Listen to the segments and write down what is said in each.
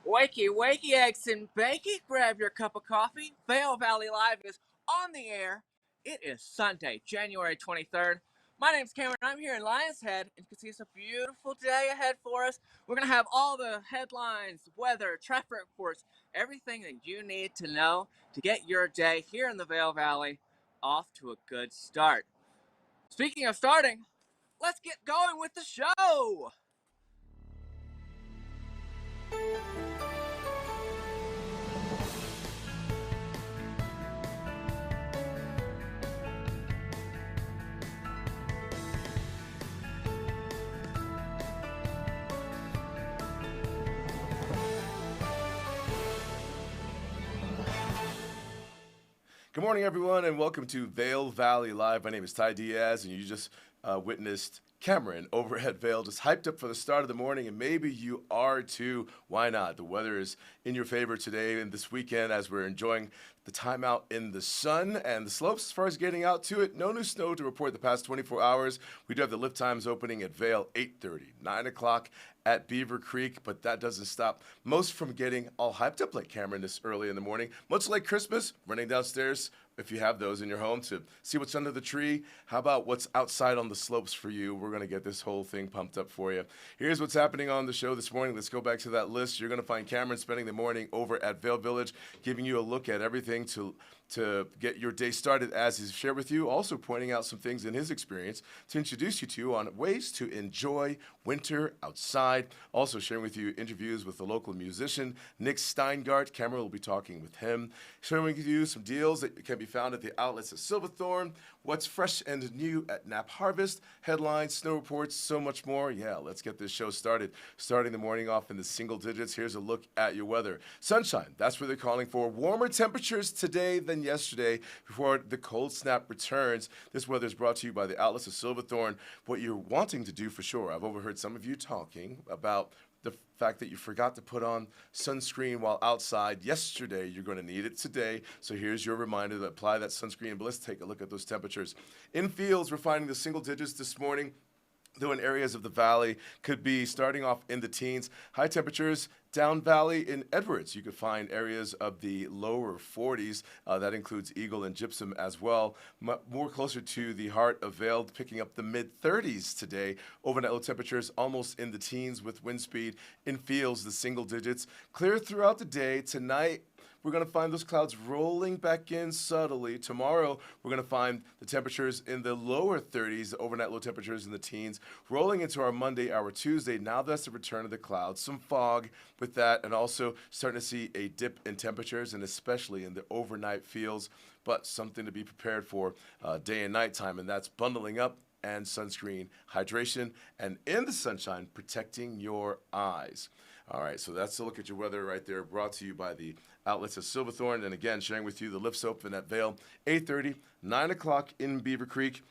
Wakey, wakey, eggs and bakey. Grab your cup of coffee. Vail Valley Live is on the air. It is Sunday, January 23rd. My name's Cameron. I'm here in Lions Head, and you can see it's a beautiful day ahead for us. We're going to have all the headlines, weather, traffic reports, everything that you need to know to get your day here in the Vail Valley off to a good start. Speaking of starting, let's get going with the show. Good morning, everyone, and welcome to Vail Valley Live. My name is Ty Diaz, and you just witnessed Cameron over at Vail, just hyped up for the start of the morning, and maybe you are too. Why not? The weather is in your favor today and this weekend as we're enjoying the time out in the sun and the slopes. As far as getting out to it, no new snow to report the past 24 hours. We do have the lift times opening at Vail 8:30, 9 o'clock at Beaver Creek, but that doesn't stop most from getting all hyped up like Cameron this early in the morning. Much like Christmas, running downstairs, if you have those in your home, to see what's under the tree. How about what's outside on the slopes for you? We're going to get this whole thing pumped up for you. Here's what's happening on the show this morning. Let's go back to that list. You're going to find Cameron spending the morning over at Vail Village, giving you a look at everything to get your day started as he's shared with you, also pointing out some things in his experience to introduce you to on ways to enjoy winter outside. Also sharing with you interviews with the local musician, Nick Steingart. Cameron will be talking with him, sharing with you some deals that can be found at the outlets of Silverthorne, what's fresh and new at Knapp Harvest, headlines, snow reports, so much more. Yeah, let's get this show started. Starting the morning off in the single digits, here's a look at your weather. Sunshine, that's where they're calling for. Warmer temperatures today than yesterday before the cold snap returns. This weather is brought to you by the outlets of Silverthorne. What you're wanting to do for sure, I've overheard some of you talking about the fact that you forgot to put on sunscreen while outside yesterday. You're going to need it today. So here's your reminder to apply that sunscreen. But let's take a look at those temperatures. In fields, we're finding the single digits this morning, though in areas of the valley could be starting off in the teens. High temperatures down valley in Edwards. You could find areas of the lower 40s. That includes Eagle and Gypsum as well. More closer to the heart of Vail, picking up the mid-30s today. Overnight low temperatures almost in the teens with wind speed. In fields, the single digits. Clear throughout the day. Tonight, we're going to find those clouds rolling back in subtly. Tomorrow, we're going to find the temperatures in the lower 30s, the overnight low temperatures in the teens. Rolling into our Monday, our Tuesday, now that's the return of the clouds. Some fog with that, and also starting to see a dip in temperatures, and especially in the overnight fields, but something to be prepared for day and night time, and that's bundling up and sunscreen, hydration, and in the sunshine, protecting your eyes. All right, so that's a look at your weather right there, brought to you by the outlets of Silverthorne. And again, sharing with you the lifts open at Vail, 8:30, 9 o'clock in Beaver Creek.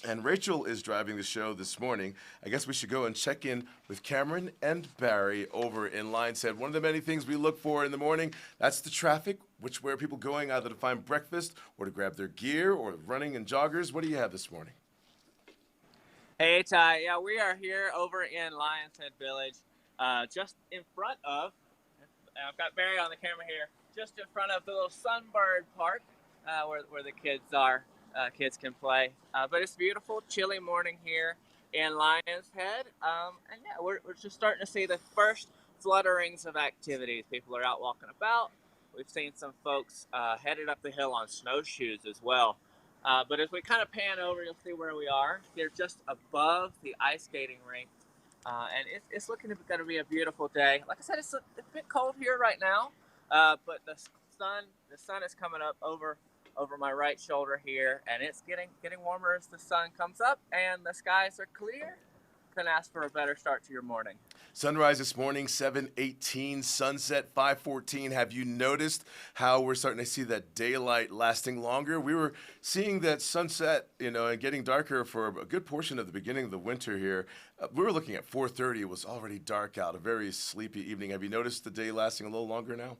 And Rachel is driving the show this morning. I guess we should go and check in with Cameron and Barry over in Lions Head. One of the many things we look for in the morning, that's the traffic. Which way are people going, either to find breakfast or to grab their gear or running and joggers? What do you have this morning? Hey, Ty. Yeah, we are here over in Lions Head Village, just in front of, I've got Barry on the camera here, just in front of the little Sunbird Park where the kids are. Kids can play. But it's a beautiful, chilly morning here in Lions Head. And yeah, we're just starting to see the first flutterings of activities. People are out walking about. We've seen some folks headed up the hill on snowshoes as well. But as we kind of pan over, you'll see where we are. They're just above the ice skating rink. And it's looking going to be a beautiful day. Like I said, it's a bit cold here right now, but the sun is coming up over my right shoulder here, and it's getting warmer as the sun comes up, and the skies are clear. Couldn't ask for a better start to your morning. Sunrise this morning, 7:18, sunset 5:14. Have you noticed how we're starting to see that daylight lasting longer? We were seeing that sunset, and getting darker for a good portion of the beginning of the winter here. We were looking at 4:30. It was already dark out, a very sleepy evening. Have you noticed the day lasting a little longer now?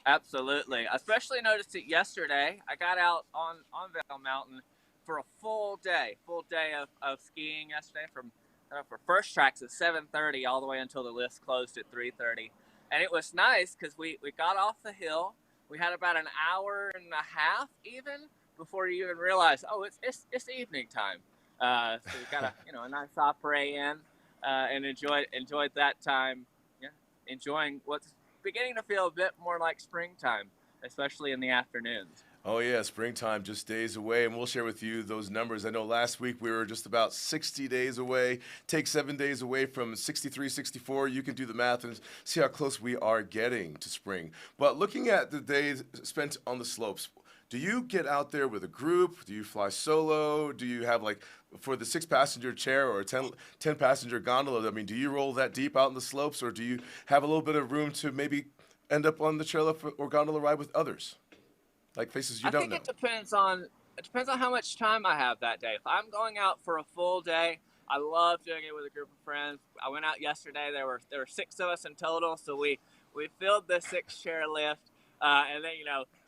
Absolutely. I especially noticed it yesterday. I got out on Vail Mountain for a full day of skiing yesterday for first tracks at 7:30 all the way until the list closed at 3:30. And it was nice because we got off the hill. We had about an hour and a half even before you even realized, oh, it's evening time. So we got a nice opera in and enjoyed that time. Yeah, enjoying what's beginning to feel a bit more like springtime, especially in the afternoons. Oh yeah, springtime just days away, and we'll share with you those numbers. I know last week we were just about 60 days away. Take 7 days away from 63, 64. You can do the math and see how close we are getting to spring. But looking at the days spent on the slopes, do you get out there with a group? Do you fly solo? Do you have like for the 6-passenger chair or a 10-passenger gondola? I mean, do you roll that deep out in the slopes, or do you have a little bit of room to maybe end up on the chairlift or gondola ride with others? Like faces you I don't think know. it depends on how much time I have that day. If I'm going out for a full day, I love doing it with a group of friends. I went out yesterday. There were 6 of us in total, so we filled the 6-chair lift, and then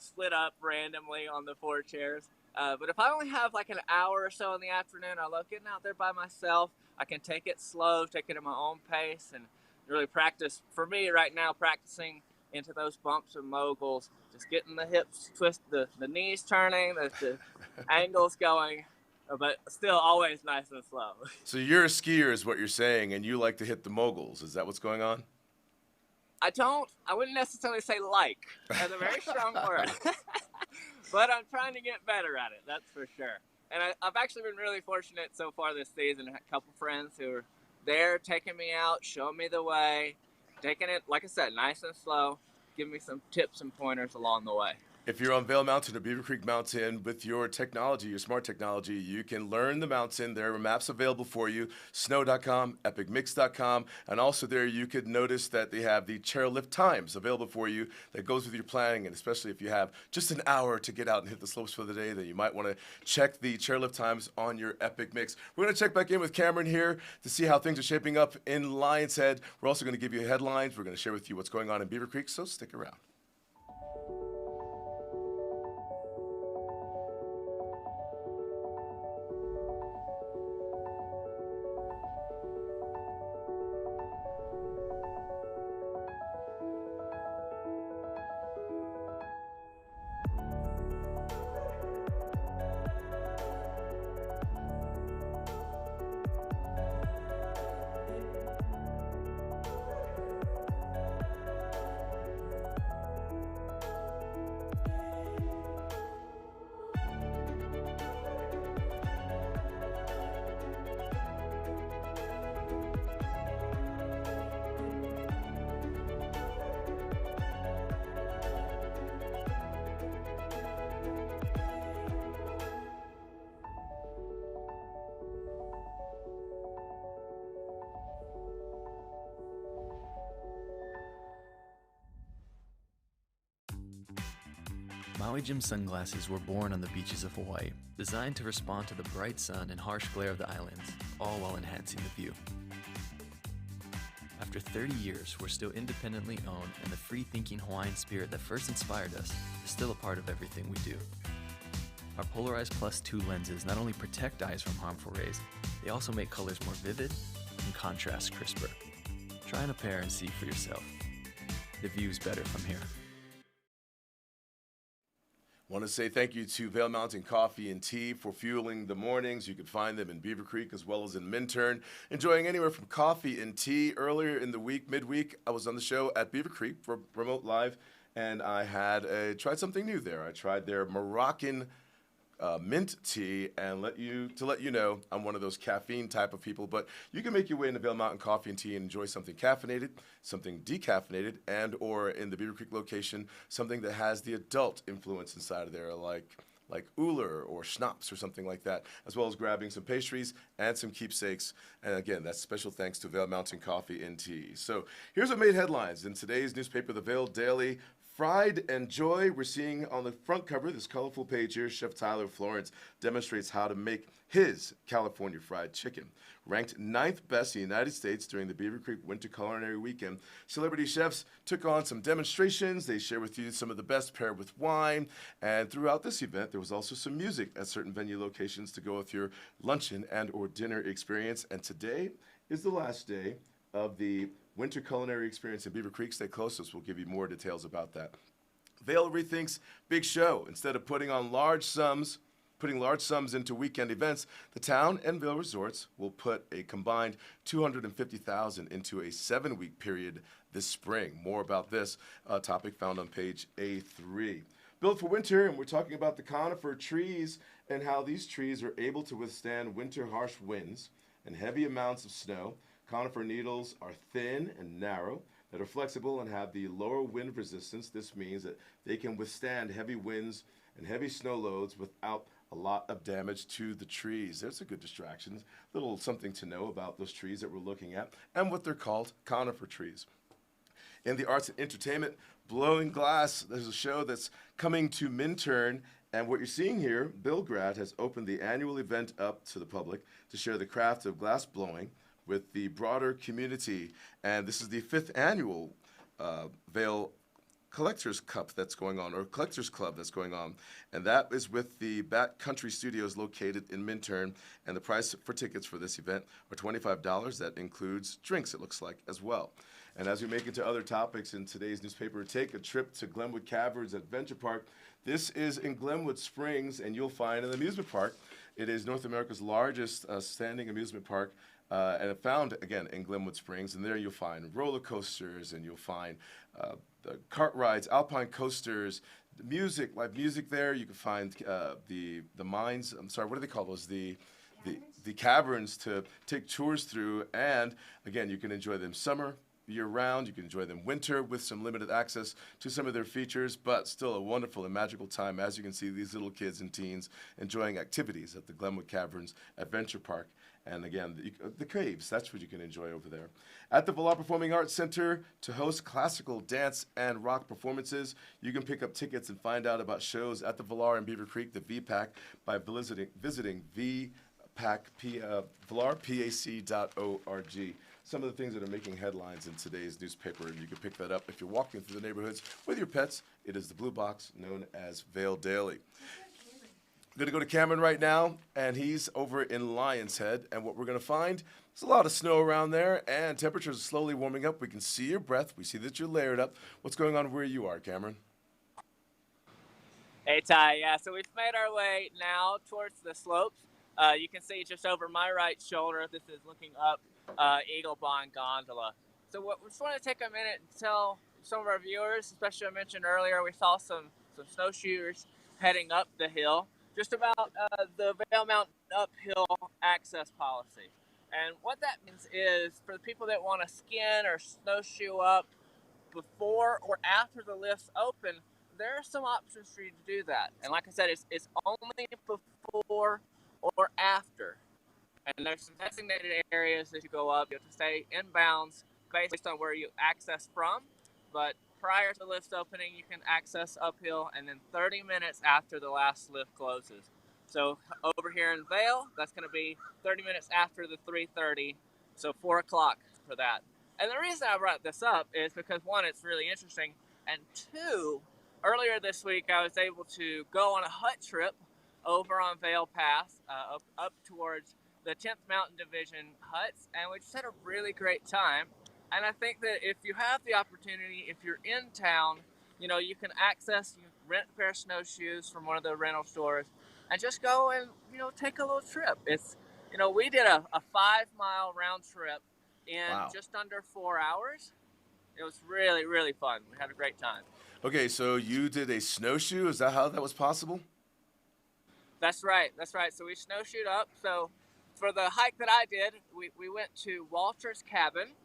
split up randomly on the 4 chairs. But if I only have like an hour or so in the afternoon, I love getting out there by myself. I can take it slow, take it at my own pace, and really practice. For me right now, practicing into those bumps and moguls, just getting the hips twist, the knees turning, the angles going, but still always nice and slow. So you're a skier, is what you're saying, and you like to hit the moguls. Is that what's going on? I wouldn't necessarily say like. That's a very strong word. But I'm trying to get better at it, that's for sure. And I've actually been really fortunate so far this season. I had a couple friends who are there taking me out, showing me the way, taking it, like I said, nice and slow, giving me some tips and pointers along the way. If you're on Vail Mountain or Beaver Creek Mountain with your technology, your smart technology, you can learn the mountain. There are maps available for you, snow.com, epicmix.com, and also there you could notice that they have the chairlift times available for you that goes with your planning, and especially if you have just an hour to get out and hit the slopes for the day, then you might want to check the chairlift times on your Epic Mix. We're going to check back in with Cameron here to see how things are shaping up in Lion's Head. We're also going to give you headlines. We're going to share with you what's going on in Beaver Creek, so stick around. Maui Jim sunglasses were born on the beaches of Hawaii, designed to respond to the bright sun and harsh glare of the islands, all while enhancing the view. After 30 years, we're still independently owned, and the free-thinking Hawaiian spirit that first inspired us is still a part of everything we do. Our Polarized Plus 2 lenses not only protect eyes from harmful rays, they also make colors more vivid and contrast crisper. Try on a pair and see for yourself. The view's better from here. Want to say thank you to Vail Mountain Coffee and Tea for fueling the mornings. You can find them in Beaver Creek as well as in Minturn. Enjoying anywhere from coffee and tea. Earlier in the week, midweek, I was on the show at Beaver Creek for Remote Live, and I had tried something new there. I tried their Moroccan mint tea, and let you know, I'm one of those caffeine type of people, but you can make your way into Vail Mountain Coffee and Tea and enjoy something caffeinated, something decaffeinated, and or in the Beaver Creek location, something that has the adult influence inside of there, like Uller or Schnapps or something like that, as well as grabbing some pastries and some keepsakes. And again, that's special thanks to Vail Mountain Coffee and Tea. So here's what made headlines in today's newspaper, the Vail Daily. Pride and Joy, we're seeing on the front cover, this colorful page here, Chef Tyler Florence demonstrates how to make his California fried chicken. Ranked 9th best in the United States during the Beaver Creek Winter Culinary Weekend, celebrity chefs took on some demonstrations. They share with you some of the best paired with wine. And throughout this event, there was also some music at certain venue locations to go with your luncheon and or dinner experience. And today is the last day of the winter culinary experience in Beaver Creek. Stay close to us. We'll give you more details about that. Vail rethinks big show. Instead of putting large sums into weekend events, the town and Vail Resorts will put a combined $250,000 into a 7-week period this spring. More about this topic found on page A3. Built for winter, and we're talking about the conifer trees and how these trees are able to withstand winter harsh winds and heavy amounts of snow. Conifer needles are thin and narrow, that are flexible and have the lower wind resistance. This means that they can withstand heavy winds and heavy snow loads without a lot of damage to the trees. There's a good distraction, little something to know about those trees that we're looking at and what they're called, conifer trees. In the arts and entertainment, Blowing Glass, there's a show that's coming to Minturn, and what you're seeing here, Belgrade has opened the annual event up to the public to share the craft of glass blowing with the broader community, and this is the 5th annual Vail Collectors Cup that's going on, or Collectors Club that's going on, and that is with the Bat Country Studios located in Minturn, and the price for tickets for this event are $25. That includes drinks, it looks like, as well. And as we make it to other topics in today's newspaper, take a trip to Glenwood Caverns Adventure Park. This is in Glenwood Springs, and you'll find an amusement park. It is North America's largest standing amusement park, and found, again, in Glenwood Springs. And there you'll find roller coasters, and you'll find the cart rides, alpine coasters, music, live music there. You can find the mines, I'm sorry, what do they call those? The caverns to take tours through. And, again, you can enjoy them summer, year-round. You can enjoy them winter with some limited access to some of their features, but still a wonderful and magical time. As you can see, these little kids and teens enjoying activities at the Glenwood Caverns Adventure Park. And again, the caves, that's what you can enjoy over there. At the Vail Performing Arts Center, to host classical, dance, and rock performances, you can pick up tickets and find out about shows at the Valar in Beaver Creek, the VPAC, by visiting valarpac.org. Some of the things that are making headlines in today's newspaper, and you can pick that up if you're walking through the neighborhoods with your pets. It is the blue box known as Vail Daily. I'm going to go to Cameron right now, and he's over in Lion's Head, and what we're going to find is a lot of snow around there, and temperatures are slowly warming up. We can see your breath. We see that you're layered up. What's going on where you are, Cameron? Hey, Ty. Yeah, so we've made our way now towards the slopes. You can see just over my right shoulder, this is looking up Eagle Bond Gondola. So we just want to take a minute and tell some of our viewers, especially I mentioned earlier, we saw some snowshoers heading up the hill, just about the Vail Mountain uphill access policy. And what that means is for the people that want to skin or snowshoe up before or after the lifts open, there are some options for you to do that. And like I said, it's only before or after. And there's some designated areas as you go up. You have to stay inbounds based on where you access from. But prior to the lift opening, you can access uphill, and then 30 minutes after the last lift closes. So over here in Vail, that's going to be 30 minutes after the 3:30, so 4 o'clock for that. And the reason I brought this up is because, one, it's really interesting, and two, earlier this week I was able to go on a hut trip over on Vail Pass, up towards the 10th Mountain Division huts, and we just had a really great time. And I think that if you have the opportunity, if you're in town, you can rent a pair of snowshoes from one of the rental stores and just go and, take a little trip. It's, we did a 5-mile round trip in just under 4 hours. It was really, really fun. We had a great time. Okay, so you did a snowshoe. Is that how that was possible? That's right. So we snowshoed up. So for the hike that I did, we went to Walter's Cabin,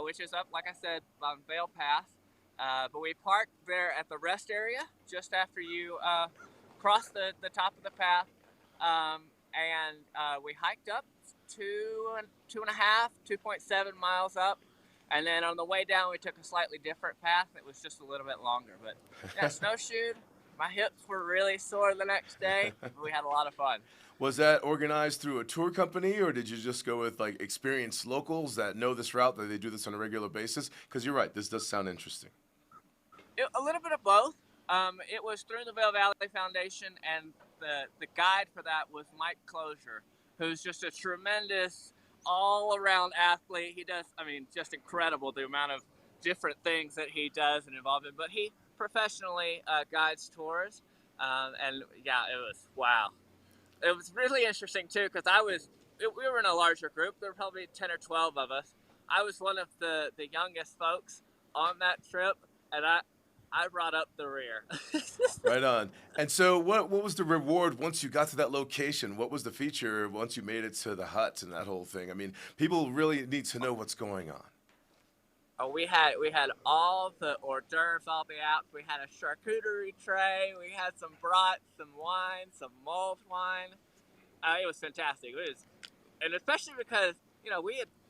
which is up, like I said, on Vail Pass. But we parked there at the rest area just after you cross the top of the path. And we hiked up 2.7 miles up. And then on the way down, we took a slightly different path. It was just a little bit longer. But yeah, snowshoed. My hips were really sore the next day. We had a lot of fun. Was that organized through a tour company, or did you just go with experienced locals that know this route, that they do this on a regular basis? Because you're right, this does sound interesting. A little bit of both. It was through the Vail Valley Foundation, and the guide for that was Mike Closure, who's just a tremendous all-around athlete. He does, I mean, just incredible the amount of different things that he does and involved in. But he professionally guides tours, and yeah, it was wow. It was really interesting too because we were in a larger group. There were probably 10 or 12 of us. I was one of the youngest folks on that trip, and I brought up the rear. Right on. And so what was the reward once you got to that location? What was the feature once you made it to the hut and that whole thing? I mean, people really need to know what's going on. Oh, we had all the hors d'oeuvres, all the outs. We had a charcuterie tray. We had some brats, some wine, some mulled wine. It was fantastic. It was, and especially because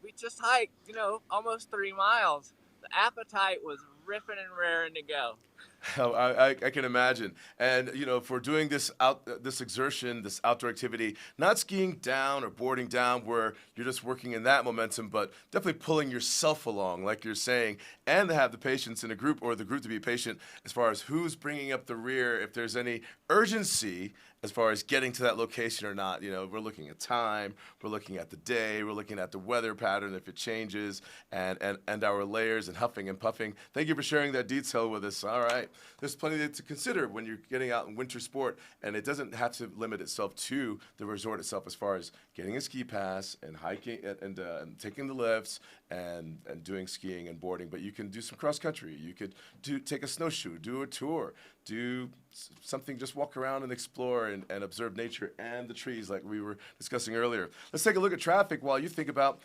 we just hiked almost 3 miles. The appetite was ripping and raring to go. Oh, I can imagine. And, for doing this exertion, this outdoor activity, not skiing down or boarding down where you're just working in that momentum, but definitely pulling yourself along, like you're saying, and to have the patience in a group or the group to be patient as far as who's bringing up the rear, if there's any urgency as far as getting to that location or not. We're looking at time, we're looking at the day, we're looking at the weather pattern if it changes, and our layers and huffing and puffing. Thank you for sharing that detail with us. All right. There's plenty to consider when you're getting out in winter sport, and it doesn't have to limit itself to the resort itself as far as getting a ski pass and hiking and taking the lifts and doing skiing and boarding. But you can do some cross country. You could take a snowshoe, do a tour, do something, just walk around and explore and observe nature and the trees like we were discussing earlier. Let's take a look at traffic while you think about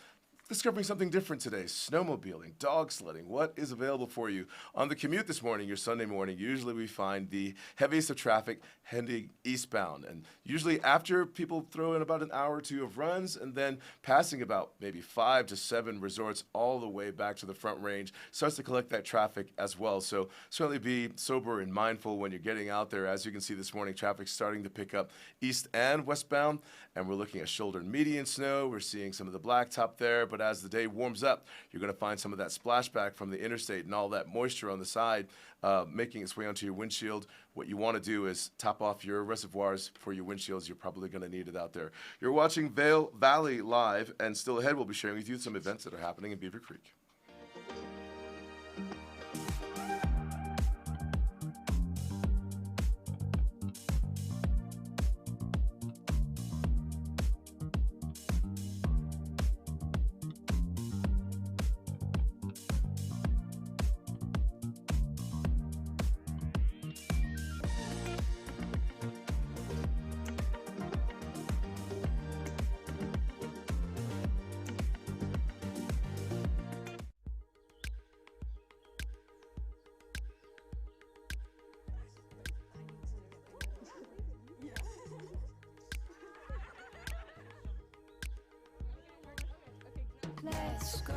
discovering something different today. Snowmobiling, dog sledding, what is available for you? On the commute this morning, your Sunday morning, usually we find the heaviest of traffic heading eastbound. And usually after people throw in about an hour or two of runs and then passing about maybe 5 to 7 resorts all the way back to the Front Range, starts to collect that traffic as well. So certainly be sober and mindful when you're getting out there. As you can see this morning, traffic starting to pick up east and westbound. And we're looking at shoulder and median snow. We're seeing some of the blacktop there, but as the day warms up, you're going to find some of that splashback from the interstate and all that moisture on the side making its way onto your windshield. What you want to do is top off your reservoirs for your windshields. You're probably going to need it out there. You're watching Vail Valley Live, and still ahead, we'll be sharing with you some events that are happening in Beaver Creek. Let's go.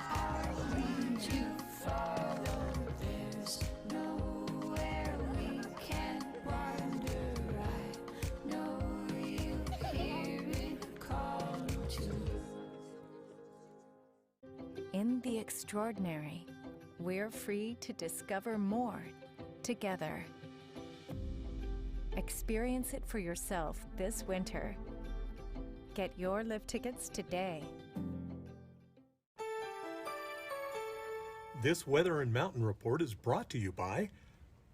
I'll lead you, follow. There's nowhere we can't wander. I know you'll hear it call to. In the extraordinary, we're free to discover more together. Experience it for yourself this winter. Get your lift tickets today. This Weather and Mountain Report is brought to you by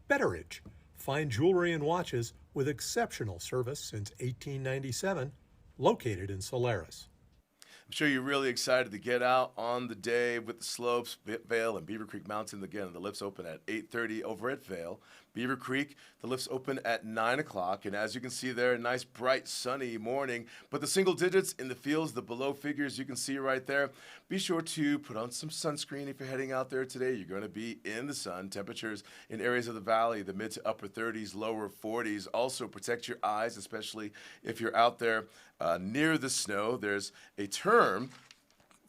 Betteridge. Fine jewelry and watches with exceptional service since 1897, located in Solaris. I'm sure you're really excited to get out on the day with the slopes, Vail and Beaver Creek Mountain. Again, the lifts open at 8:30 over at Vail. Beaver Creek, the lifts open at 9 o'clock. And as you can see there, a nice, bright, sunny morning. But the single digits in the fields, the below figures you can see right there. Be sure to put on some sunscreen if you're heading out there today. You're going to be in the sun. Temperatures in areas of the valley, the mid to upper 30s, lower 40s. Also protect your eyes, especially if you're out there near the snow. There's a term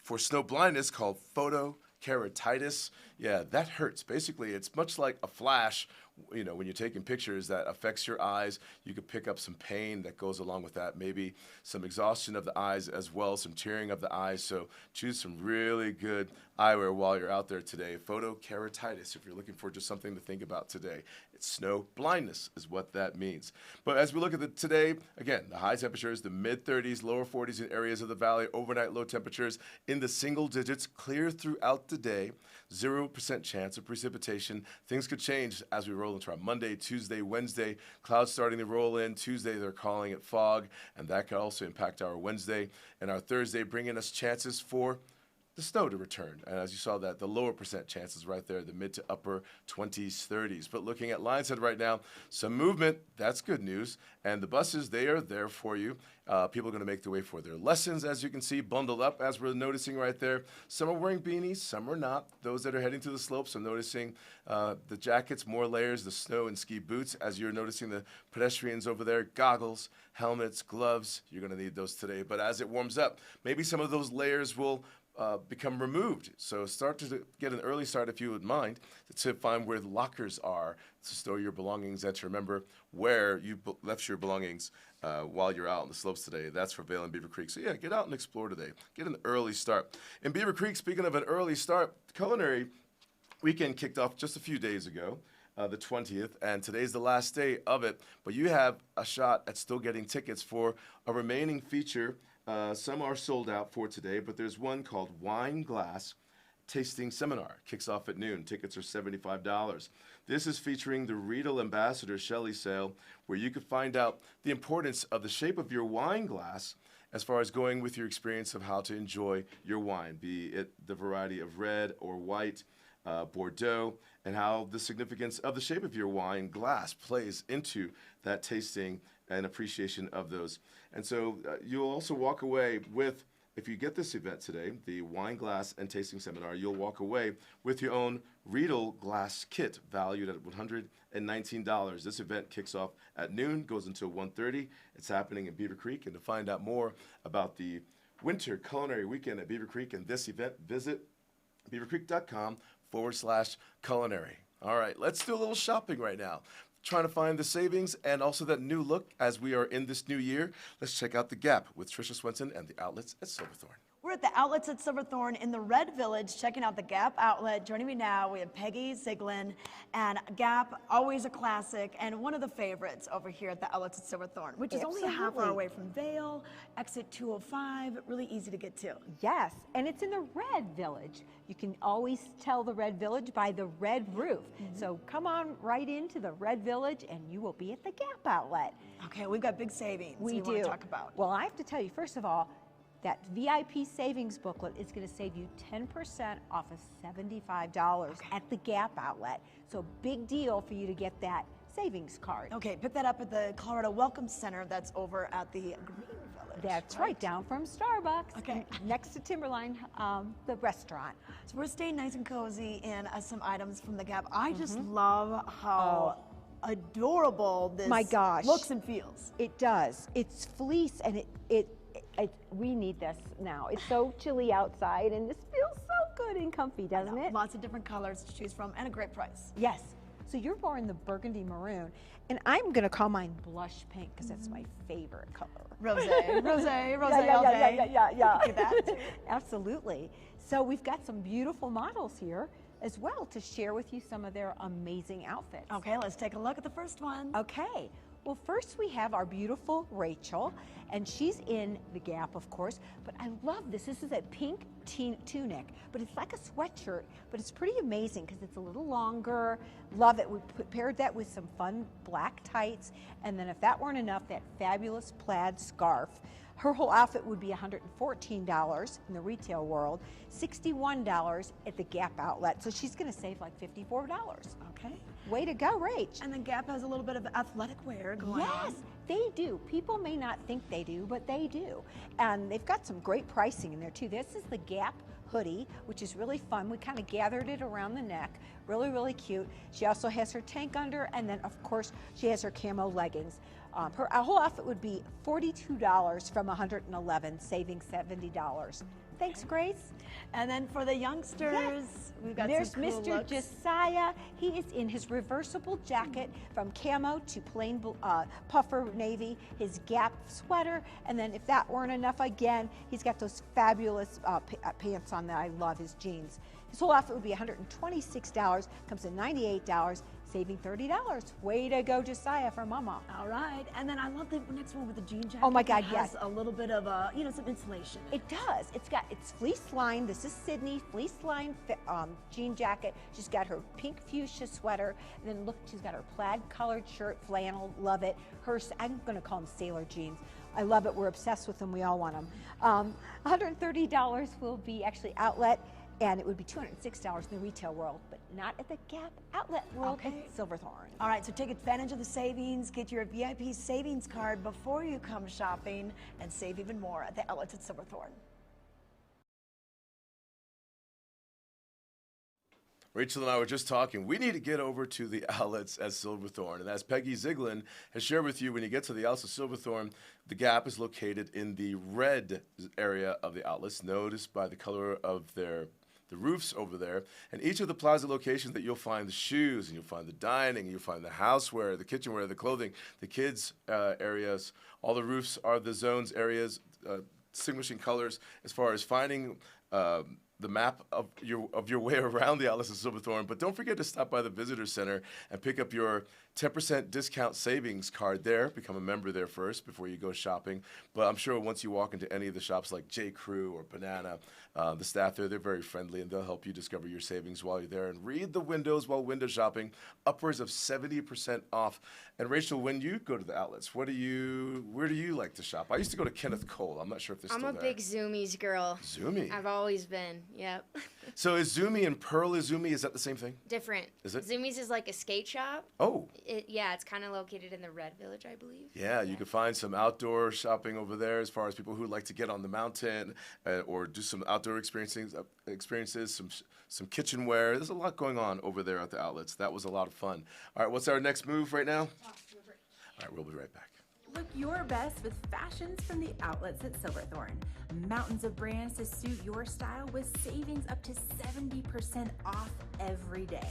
for snow blindness called Keratitis. Yeah, that hurts. Basically, it's much like a flash you know, when you're taking pictures that affects your eyes, you could pick up some pain that goes along with that, maybe some exhaustion of the eyes as well, some tearing of the eyes. So choose some really good eyewear while you're out there today. Keratitis, if you're looking for just something to think about today. It's snow blindness is what that means. But as we look at today, again, the high temperatures, the mid-30s, lower 40s in areas of the valley, overnight low temperatures in the single digits, clear throughout the day, 0% chance of precipitation. Things could change as we roll into our Monday, Tuesday, Wednesday. Clouds starting to roll in. Tuesday, they're calling it fog, and that could also impact our Wednesday and our Thursday, bringing us chances for the snow to return. And as you saw that, the lower percent chances right there, the mid to upper 20s, 30s. But looking at Lionshead right now, some movement, that's good news. And the buses, they are there for you. People are going to make their way for their lessons, as you can see, bundled up, as we're noticing right there. Some are wearing beanies, some are not. Those that are heading to the slopes, I'm noticing the jackets, more layers, the snow and ski boots, as you're noticing the pedestrians over there, goggles, helmets, gloves. You're going to need those today. But as it warms up, maybe some of those layers will become removed. So start to get an early start, if you would mind, to find where the lockers are to store your belongings and to remember where you left your belongings while you're out on the slopes today. That's for Vail and Beaver Creek. So yeah, get out and explore today. Get an early start. In Beaver Creek, speaking of an early start, Culinary weekend kicked off just a few days ago. The 20th, and today's the last day of it, but you have a shot at still getting tickets for a remaining feature. Some are sold out for today, but there's one called Wine Glass Tasting Seminar. Kicks off at noon. Tickets are $75. This is featuring the Riedel Ambassador Shelley Sale, where you can find out the importance of the shape of your wine glass as far as going with your experience of how to enjoy your wine, be it the variety of red or white, Bordeaux, and how the significance of the shape of your wine glass plays into that tasting and appreciation of those. And so you'll also walk away with, if you get this event today, the Wine Glass and Tasting Seminar, you'll walk away with your own Riedel glass kit valued at $119. This event kicks off at noon, goes until 1:30. It's happening in Beaver Creek. And to find out more about the Winter Culinary Weekend at Beaver Creek and this event, visit beavercreek.com/culinary. All right, let's do a little shopping right now. Trying to find the savings and also that new look as we are in this new year. Let's check out the Gap with Tricia Swenson and the outlets at Silverthorne. We're at the outlets at Silverthorne in the Red Village, checking out the Gap outlet. Joining me now, we have Peggy Ziglin, and Gap, always a classic, and one of the favorites over here at the outlets at Silverthorne, which is only a half hour away from Vail, exit 205, really easy to get to. Yes, and it's in the Red Village. You can always tell the Red Village by the red roof. So come on right into the Red Village and you will be at the Gap outlet. Okay, we've got big savings We you do. want to talk about. Well, I have to tell you, first of all, that VIP savings booklet is going to save you 10% off of $75 at the Gap outlet. So big deal for you to get that savings card. Okay, pick that up at the Colorado Welcome Center that's over at the Green Village. That's right, down from Starbucks. Okay. Next to Timberline, the restaurant. So we're staying nice and cozy in some items from the Gap. I just love how adorable this My gosh. looks and feels. It does. It's fleece, and we need this now. It's so chilly outside, and this feels so good and comfy, doesn't it? Lots of different colors to choose from and a great price. Yes. So you're wearing the burgundy maroon, and I'm gonna call mine blush pink because that's my favorite color. Rosé all day. Yeah. Look at that. Absolutely. So we've got some beautiful models here as well to share with you some of their amazing outfits. Okay, let's take a look at the first one. Okay. Well, first we have our beautiful Rachel, and she's in the Gap, of course, but I love this. This is a pink tunic, but it's like a sweatshirt, but it's pretty amazing because it's a little longer. Love it. We paired that with some fun black tights, and then if that weren't enough, that fabulous plaid scarf. Her whole outfit would be $114 in the retail world, $61 at the Gap outlet, so she's gonna save like $54. Okay. Way to go, Rach. And the Gap has a little bit of athletic wear going on. Yes, they do. People may not think they do, but they do. And they've got some great pricing in there too. This is the Gap hoodie, which is really fun. We kind of gathered it around the neck. Really, really cute. She also has her tank under, and then of course she has her camo leggings. Her whole outfit would be $42 from $111, saving $70. Thanks, Grace. And then for the youngsters, we've got There's some cool Mr. looks. Josiah. He is in his reversible jacket from camo to plain puffer navy, his Gap sweater, and then if that weren't enough, again, he's got those fabulous pants on that I love, his jeans. His whole outfit would be $126, comes in $98, saving $30. Way to go, Josiah, for Mama. All right, and then I love the next one with the jean jacket. Oh my God, It yes. has a little bit of some insulation. It does. It's fleece lined. This is Sydney, fleece lined jean jacket. She's got her pink fuchsia sweater, and then look, she's got her plaid colored shirt, flannel. Love it. I'm going to call them sailor jeans. I love it. We're obsessed with them. We all want them. $130 will be actually outlet, and it would be $206 in the retail world, but not at the Gap outlet world Okay. at Silverthorne. All right, so take advantage of the savings, get your VIP savings card before you come shopping, and save even more at the outlets at Silverthorne. Rachel and I were just talking. We need to get over to the outlets at Silverthorne. And as Peggy Ziegler has shared with you, when you get to the outlets of Silverthorne, the Gap is located in the red area of the outlets, noticed by the color of the roofs over there. And each of the plaza locations that you'll find the shoes, and you'll find the dining, and you'll find the houseware, the kitchenware, the clothing, the kids' areas. All the roofs are the zones areas, distinguishing colors as far as finding the map of your way around the outlets of Silverthorne. But don't forget to stop by the Visitor Center and pick up your 10% discount savings card there. Become a member there first before you go shopping. But I'm sure once you walk into any of the shops like J. Crew or Banana, the staff there, they're very friendly, and they'll help you discover your savings while you're there. And read the windows while window shopping, upwards of 70% off. And Rachel, when you go to the outlets, where do you like to shop? I used to go to Kenneth Cole. I'm not sure if they're I'm still a there. big Zoomies girl. Zoomy. I've always been. Yep. So is Zoomy and Pearl Izumi, is that the same thing? Different. Is it? Zoomies is like a skate shop. Oh. Yeah, it's kind of located in the Red Village, I believe. Yeah, you can find some outdoor shopping over there as far as people who like to get on the mountain or do some outdoor experiences, some kitchenware. There's a lot going on over there at the outlets. That was a lot of fun. All right, what's our next move right now? All right, we'll be right back. Look your best with fashions from the outlets at Silverthorne. Mountains of brands to suit your style with savings up to 70% off every day.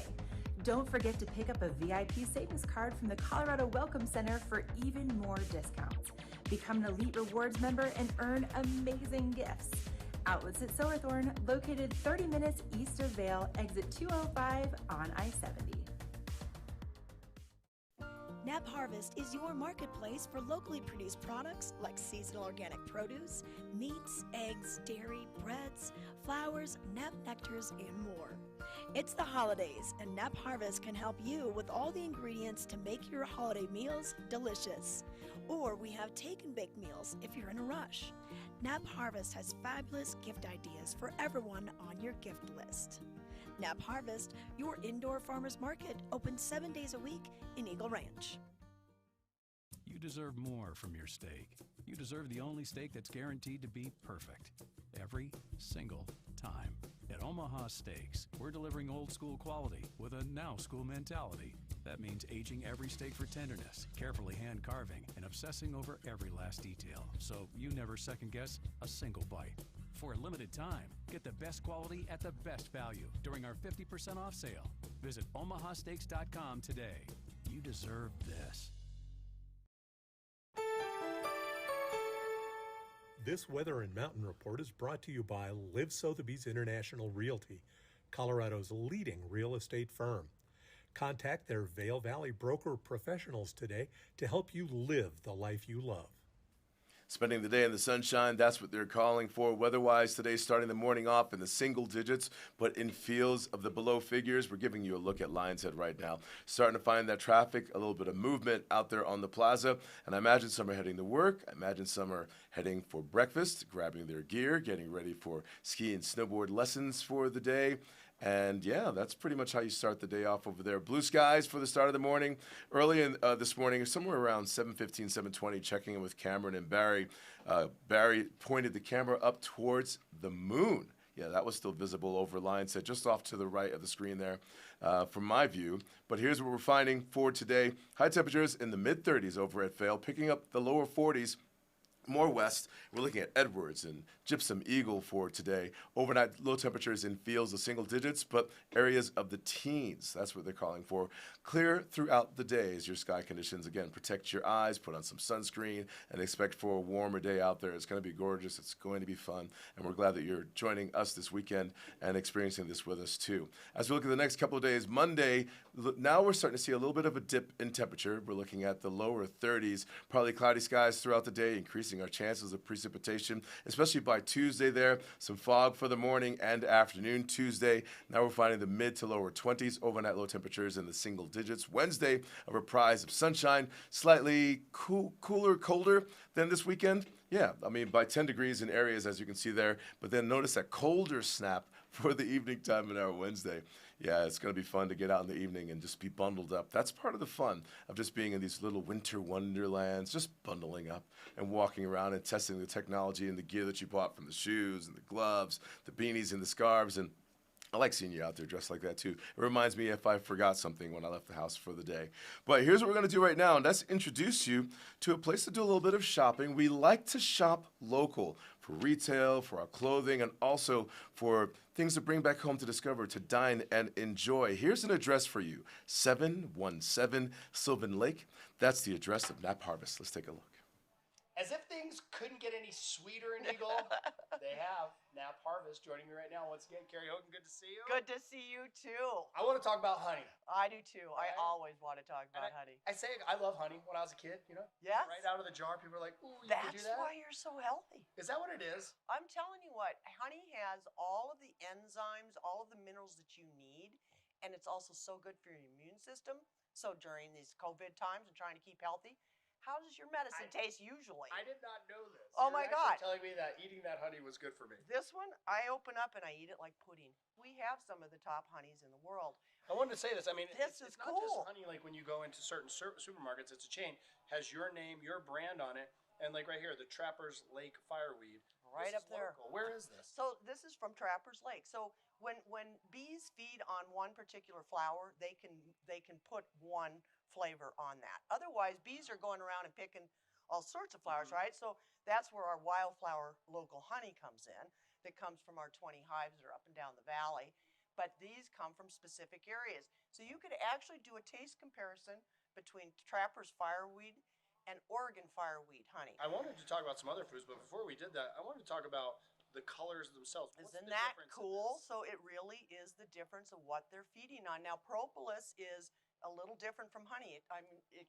Don't forget to pick up a VIP savings card from the Colorado Welcome Center for even more discounts. Become an Elite Rewards member and earn amazing gifts. Outlets at Silverthorne, located 30 minutes east of Vail, exit 205 on I-70. Knapp Harvest is your marketplace for locally produced products like seasonal organic produce, meats, eggs, dairy, breads, flowers, Knapp nectars, and more. It's the holidays, and Knapp Harvest can help you with all the ingredients to make your holiday meals delicious. Or we have take and bake meals if you're in a rush. Knapp Harvest has fabulous gift ideas for everyone on your gift list. Knapp Harvest, your indoor farmers market, open 7 days a week in Eagle Ranch. You deserve more from your steak. You deserve the only steak that's guaranteed to be perfect every single time. At Omaha Steaks, we're delivering old school quality with a now school mentality. That means aging every steak for tenderness, carefully hand carving, and obsessing over every last detail, so you never second guess a single bite. For a limited time, get the best quality at the best value during our 50% off sale. Visit omahasteaks.com today. You deserve this. This Weather and Mountain Report is brought to you by Live Sotheby's International Realty, Colorado's leading real estate firm. Contact their Vail Valley broker professionals today to help you live the life you love. Spending the day in the sunshine, that's what they're calling for. Weather-wise, today starting the morning off in the single digits, but in fields of the below figures. We're giving you a look at Lions Head right now. Starting to find that traffic, a little bit of movement out there on the plaza. And I imagine some are heading to work. I imagine some are heading for breakfast, grabbing their gear, getting ready for ski and snowboard lessons for the day. And yeah, that's pretty much how you start the day off over there. Blue skies for the start of the morning. Early in this morning, somewhere around 7:15, 7:20, checking in with Cameron and Barry. Barry pointed the camera up towards the moon. Yeah, that was still visible over Lions Head, just off to the right of the screen there from my view. But here's what we're finding for today. High temperatures in the mid-30s over at Vail, picking up the lower 40s More west, we're looking at Edwards and Gypsum Eagle for today. Overnight low temperatures in fields of single digits, but areas of the teens. That's what they're calling for. Clear throughout the day as your sky conditions. Again, protect your eyes, put on some sunscreen, and expect for a warmer day out there. It's going to be gorgeous. It's going to be fun. And we're glad that you're joining us this weekend and experiencing this with us too. As we look at the next couple of days, Monday, now we're starting to see a little bit of a dip in temperature. We're looking at the lower 30s, partly cloudy skies throughout the day, increasing our chances of precipitation, especially by Tuesday there. Some fog for the morning and afternoon Tuesday. Now we're finding the mid to lower 20s, overnight low temperatures in the single digits. Wednesday, a reprise of sunshine, slightly cooler, colder than this weekend. Yeah, I mean, by 10 degrees in areas, as you can see there. But then notice that colder snap for the evening time in our Wednesday. Yeah, it's going to be fun to get out in the evening and just be bundled up. That's part of the fun of just being in these little winter wonderlands, just bundling up and walking around and testing the technology and the gear that you bought, from the shoes and the gloves, the beanies and the scarves. And I like seeing you out there dressed like that too. It reminds me if I forgot something when I left the house for the day. But here's what we're going to do right now, and that's introduce you to a place to do a little bit of shopping. We like to shop local for retail, for our clothing, and also for things to bring back home to discover, to dine and enjoy. Here's an address for you, 717 Sylvan Lake. That's the address of Knapp Harvest. Let's take a look. As if things couldn't get any sweeter in Eagle, they have Knapp Harvest joining me right now. Once again, Carrie Hogan, good to see you. Good to see you too. I want to talk about honey. I do too. I always want to talk about honey. I say I love honey when I was a kid, you know? Yes. Right out of the jar, people are like, ooh, you can do That's that? why you're so healthy. Is that what it is? I'm telling you what, honey has all of the enzymes, all of the minerals that you need, and it's also so good for your immune system. So during these COVID times and trying to keep healthy, how does your medicine taste usually? I did not know this. Oh You're my God. telling me that eating that honey was good for me. This one, I open up and I eat it like pudding. We have some of the top honeys in the world. I wanted to say this. I mean, This it's is not cool. just honey like when you go into certain supermarkets. It's a chain, has your name, your brand on it, and like right here, the Trappers Lake Fireweed. Right This up is there. local. Where is this? So this is from Trappers Lake. So when bees feed on one particular flower, they can put one flavor on that. Otherwise, bees are going around and picking all sorts of flowers, right? So that's where our wildflower local honey comes in. That comes from our 20 hives that are up and down the valley. But these come from specific areas. So you could actually do a taste comparison between Trappers Fireweed and Oregon Fireweed honey. I wanted to talk about some other foods, but before we did that, I wanted to talk about the colors themselves. What's Isn't the that difference in cool? this? So it really is the difference of what they're feeding on. Now, propolis is a little different from honey. It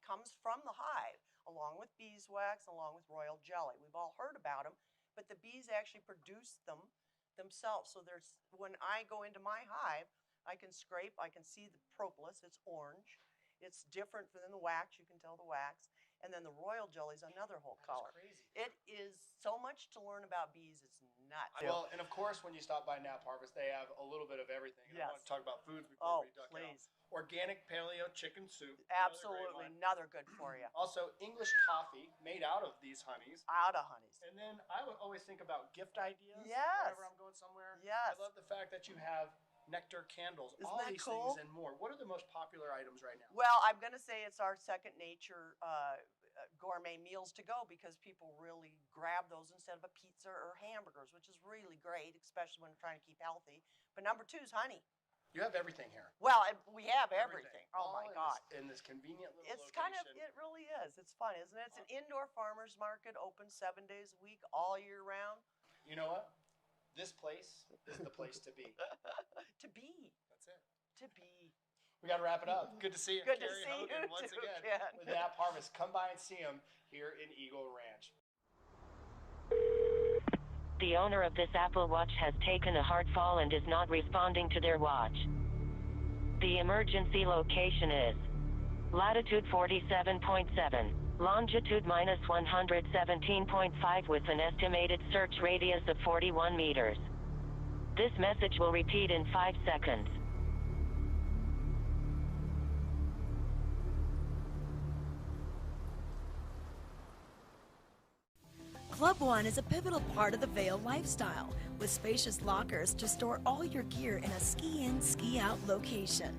comes from the hive, along with beeswax, along with royal jelly. We've all heard about them, but the bees actually produce them themselves. So when I go into my hive, I can scrape, I can see the propolis. It's orange. It's different than the wax. You can tell the wax. And then the royal jelly is another whole color. Crazy. It is so much to learn about bees. It's nuts. Well, and of course, when you stop by Knapp Harvest, they have a little bit of everything. And I want to talk about foods before we duck out. Please. Organic paleo chicken soup. Absolutely, another good for you. Also, English toffee made out of these honeys. Out of honeys. And then I would always think about gift ideas. Yes. Whenever I'm going somewhere. Yes. I love the fact that you have nectar candles, Isn't all that these cool? things and more. What are the most popular items right now? Well, I'm going to say it's our second nature gourmet meals to go because people really grab those instead of a pizza or hamburgers, which is really great, especially when we're trying to keep healthy. But number two is honey. You have everything here. Well, we have everything. Oh my God. In this convenient little It's location. it really is. It's fun, isn't it? It's an indoor farmer's market, open 7 days a week, all year round. You know what? This place is the place to be. To be. That's it. To be. We got to wrap it up. Good to see you. Good to Carrie see Hogan, you once too, again Ken. with Knapp Harvest. Come by and see him here in Eagle Ranch. The owner of this Apple Watch has taken a hard fall and is not responding to their watch. The emergency location is latitude 47.7, longitude minus 117.5 with an estimated search radius of 41 meters. This message will repeat in 5 seconds. Club One is a pivotal part of the Vail lifestyle, with spacious lockers to store all your gear in a ski-in, ski-out location.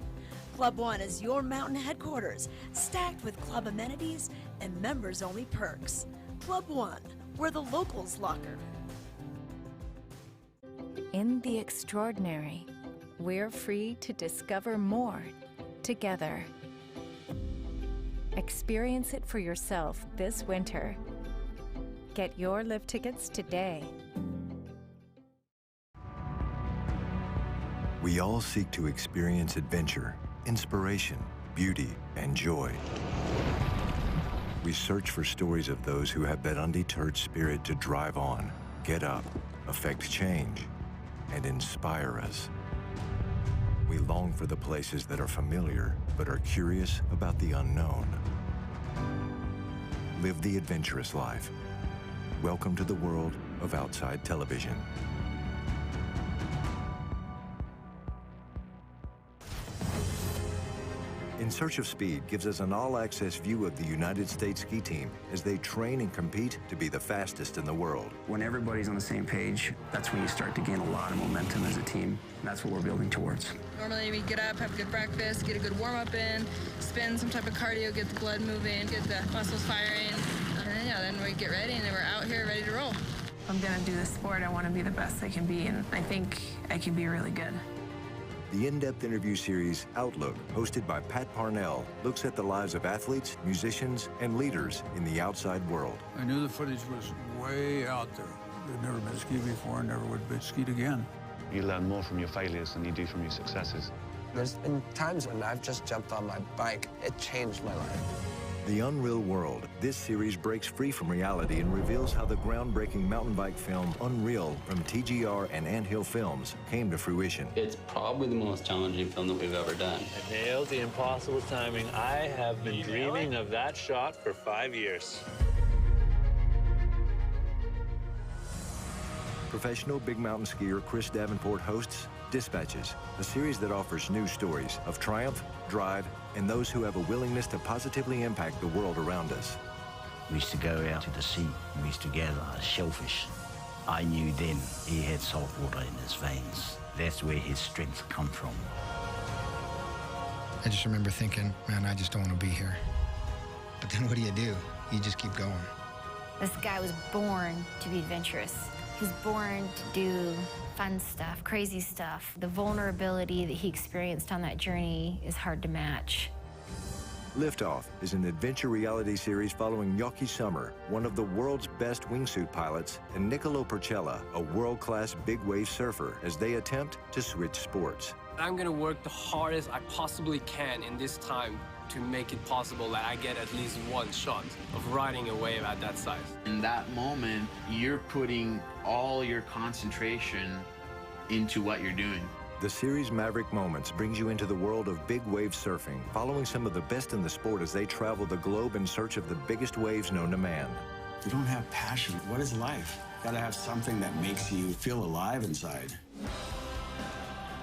Club One is your mountain headquarters, stacked with club amenities and members-only perks. Club One, We're the locals' locker. In the extraordinary, we're free to discover more together. Experience it for yourself this winter. Get your lift tickets today. We all seek to experience adventure, inspiration, beauty, and joy. We search for stories of those who have that undeterred spirit to drive on, get up, affect change, and inspire us. We long for the places that are familiar, but are curious about the unknown. Live the adventurous life. Welcome to the world of outside television. In Search of Speed gives us an all-access view of the United States ski team as they train and compete to be the fastest in the world. When everybody's on the same page, that's when you start to gain a lot of momentum as a team. And that's what we're building towards. Normally we get up, have a good breakfast, get a good warm-up in, spin some type of cardio, get the blood moving, get the muscles firing, and then we get ready and then we're out here ready to roll. If I'm gonna do this sport, I want to be the best I can be, and I think I can be really good. The in-depth interview series Outlook, hosted by Pat Parnell, looks at the lives of athletes, musicians, and leaders in the outside world. I knew the footage was way out there. I'd never been skied before and never would be skied again. You learn more from your failures than you do from your successes. There's been times when I've just jumped on my bike. It changed my life. The Unreal World. This series breaks free from reality and reveals how the groundbreaking mountain bike film Unreal from TGR and Anthill Films came to fruition. It's probably the most challenging film that we've ever done. I nailed the impossible timing. I have been dreaming of that shot for 5 years. Professional big mountain skier Chris Davenport hosts Dispatches, a series that offers news stories of triumph, drive, and those who have a willingness to positively impact the world around us. We used to go out to the sea, and we used to gather shellfish. I knew then he had salt water in his veins. That's where his strength come from. I just remember thinking, man, I just don't want to be here. But then what do? You just keep going. This guy was born to be adventurous. He was born to do fun stuff, crazy stuff. The vulnerability that he experienced on that journey is hard to match. Liftoff is an adventure reality series following Yoki Summer, one of the world's best wingsuit pilots, and Niccolo Porcella, a world-class big wave surfer, as they attempt to switch sports. I'm gonna work the hardest I possibly can in this time to make it possible that I get at least one shot of riding a wave at that size. In that moment, you're putting all your concentration into what you're doing. The series Maverick Moments brings you into the world of big wave surfing, following some of the best in the sport as they travel the globe in search of the biggest waves known to man. If you don't have passion, what is life? You gotta have something that makes you feel alive inside.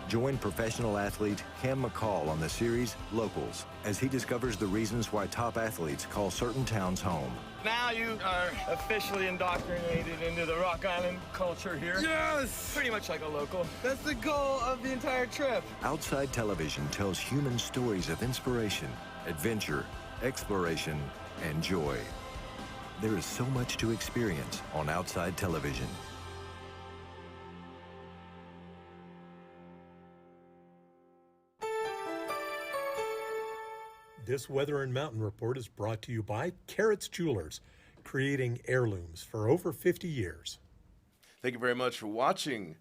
Join professional athlete Cam McCall on the series Locals as he discovers the reasons why top athletes call certain towns home. Now you are officially indoctrinated into the Rock Island culture here. Yes! Pretty much like a local. That's the goal of the entire trip. Outside Television tells human stories of inspiration, adventure, exploration, and joy. There is so much to experience on Outside Television. This Weather and Mountain Report is brought to you by Carrots Jewelers, creating heirlooms for over 50 years. Thank you very much for watching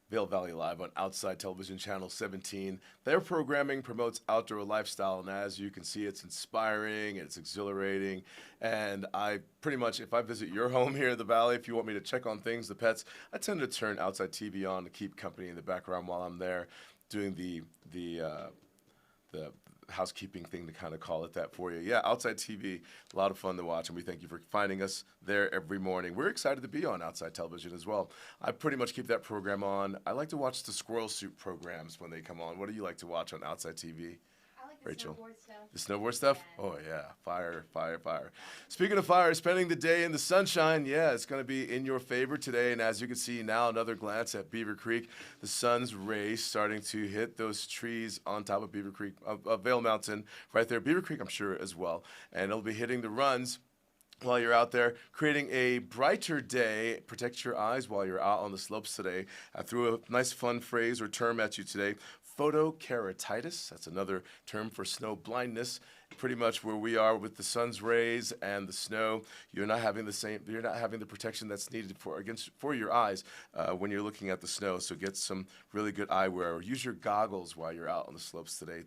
Vail Valley Live on Outside Television Channel 17. Their programming promotes outdoor lifestyle, and as you can see, it's inspiring, it's exhilarating, and I pretty much, if I visit your home here in the Valley, if you want me to check on things, the pets, I tend to turn Outside TV on to keep company in the background while I'm there doing the housekeeping thing, to kind of call it that for you. Yeah, Outside TV, a lot of fun to watch, and we thank you for finding us there every morning. We're excited to be on Outside Television as well. I pretty much keep that program on. I like to watch the Squirrel Suit programs when they come on. What do you like to watch on Outside TV? I like the Rachel? snowboard stuff. The snowboard stuff? Oh, yeah. Fire, fire, fire. Speaking of fire, spending the day in the sunshine, yeah, it's going to be in your favor today. And as you can see now, another glance at Beaver Creek. The sun's rays starting to hit those trees on top of Beaver Creek, Vail Mountain, right there. Beaver Creek, I'm sure, as well. And it'll be hitting the runs while you're out there, creating a brighter day. Protect your eyes while you're out on the slopes today. I threw a nice fun phrase or term at you today. Keratitis, that's another term for snow blindness. Pretty much where we are with the sun's rays and the snow, you're not having the protection that's needed for your eyes when you're looking at the snow. So get some really good eyewear, or use your goggles while you're out on the slopes today.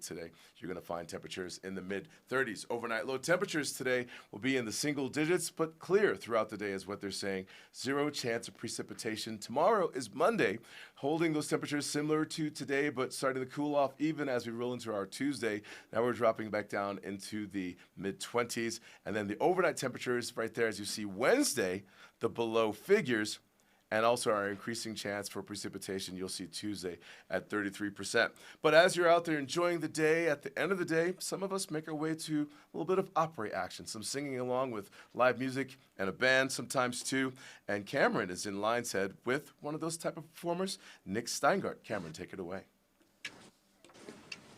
You're going to find temperatures in the mid-30s. Overnight low temperatures today will be in the single digits, but clear throughout the day is what they're saying. 0 chance of precipitation. Tomorrow is Monday, holding those temperatures similar to today, but starting to cool off even as we roll into our Tuesday. Now we're dropping back down into the mid-20s. And then the overnight temperatures right there, as you see Wednesday, the below figures, and also our increasing chance for precipitation. You'll see Tuesday at 33%. But as you're out there enjoying the day, at the end of the day, some of us make our way to a little bit of opera action, some singing along with live music and a band sometimes too. And Cameron is in Lion's Head with one of those type of performers, Nick Steingart. Cameron, take it away.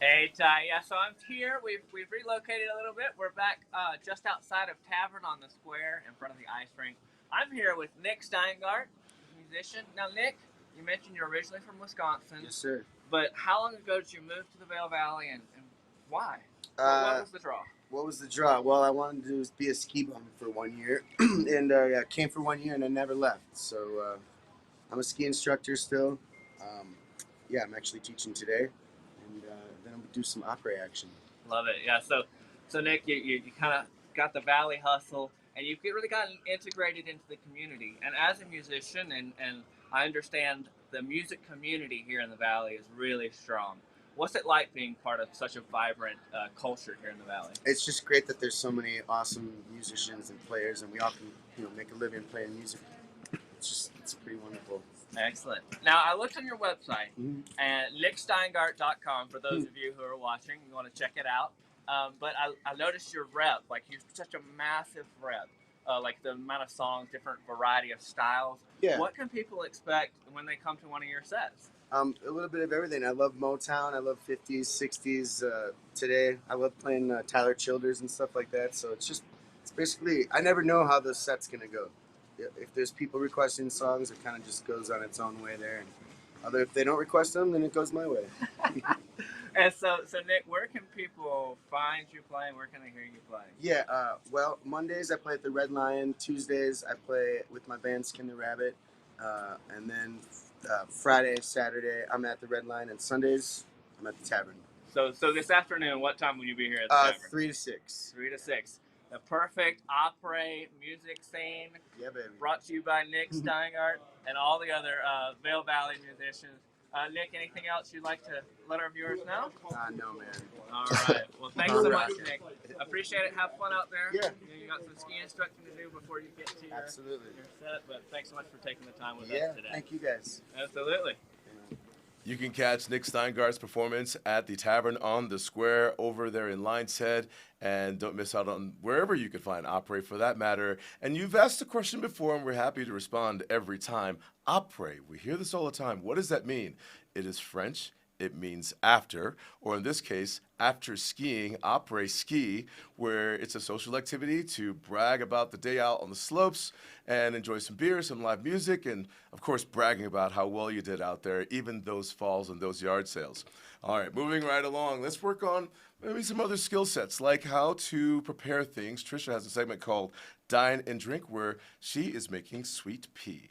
Hey, Ty. Yeah, so I'm here. We've relocated a little bit. We're back just outside of Tavern on the Square in front of the ice rink. I'm here with Nick Steingart, musician. Now, Nick, you mentioned you're originally from Wisconsin. Yes, sir. But how long ago did you move to the Vail Valley, and why? What was the draw? What was the draw? Well, I wanted to be a ski bum for 1 year, and I came for 1 year, and I never left. So I'm a ski instructor still. Yeah, I'm actually teaching today, and then I'm gonna do some opera action. Love it. Yeah. So Nick, you kind of got the Valley hustle, and you've really gotten integrated into the community. And as a musician, and I understand the music community here in the Valley is really strong. What's it like being part of such a vibrant culture here in the Valley? It's just great that there's so many awesome musicians and players, and we all can, make a living playing music. It's pretty wonderful. Excellent. Now, I looked on your website, and nicksteingart.com, for those of you who are watching, you want to check it out. But I noticed your rep, like you're such a massive rep, like the amount of songs, different variety of styles. Yeah. What can people expect when they come to one of your sets? A little bit of everything. I love Motown. I love 50s, 60s. Today, I love playing Tyler Childers and stuff like that. So it's basically, I never know how the set's going to go. If there's people requesting songs, it kind of just goes on its own way there. And if they don't request them, then it goes my way. And so Nick, where can people find you playing? Where can they hear you playing? Yeah, well, Mondays I play at the Red Lion. Tuesdays I play with my band Skin the Rabbit. And then Friday, Saturday I'm at the Red Lion. And Sundays I'm at the Tavern. So this afternoon, what time will you be here at the Tavern? 3 to 6. 3 to 6. The perfect opera music scene. Yeah, baby. Brought to you by Nick Steingart and all the other Vail Valley musicians. Nick, anything else you'd like to let our viewers know? No, man. All right. Well, thanks so much, Nick. Appreciate it. Have fun out there. Yeah. You got some ski instructing to do before you get to your set. But thanks so much for taking the time with us today. Thank you, guys. Absolutely. You can catch Nick Steingart's performance at the Tavern on the Square over there in Lion's Head. And don't miss out on wherever you can find opera for that matter. And you've asked a question before, and we're happy to respond every time. Opera, we hear this all the time. What does that mean? It is French. It means after, or in this case, after skiing, après ski, where it's a social activity to brag about the day out on the slopes and enjoy some beer, some live music, and of course, bragging about how well you did out there, even those falls and those yard sales. All right, moving right along, let's work on maybe some other skill sets, like how to prepare things. Trisha has a segment called Dine and Drink, where she is making sweet pea.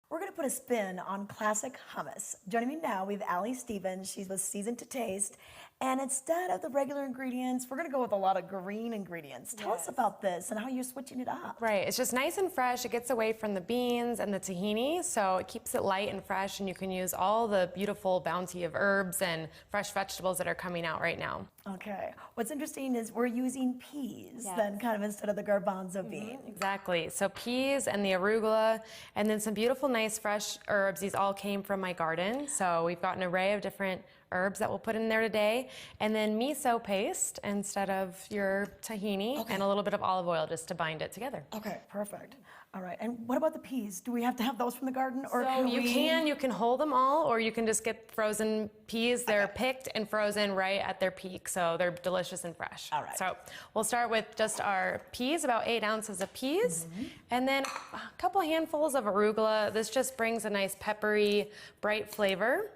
We're going to put a spin on classic hummus. Joining me now, we have Allie Stevens. She's with Seasoned to Taste. And instead of the regular ingredients, we're going to go with a lot of green ingredients. Tell us about this and how you're switching it up. Right. It's just nice and fresh. It gets away from the beans and the tahini, so it keeps it light and fresh, and you can use all the beautiful bounty of herbs and fresh vegetables that are coming out right now. Okay. What's interesting is we're using peas then kind of instead of the garbanzo bean. Exactly. So peas and the arugula, and then some beautiful, nice, fresh herbs. These all came from my garden. So we've got an array of different herbs that we'll put in there today. And then miso paste instead of your tahini, and a little bit of olive oil just to bind it together. Okay, perfect. All right, and what about the peas? Do we have to have those from the garden, or So you can hold them all, or you can just get frozen peas. They're picked and frozen right at their peak, so they're delicious and fresh. All right. So we'll start with just our peas, about 8 ounces of peas, and then a couple handfuls of arugula. This just brings a nice peppery, bright flavor.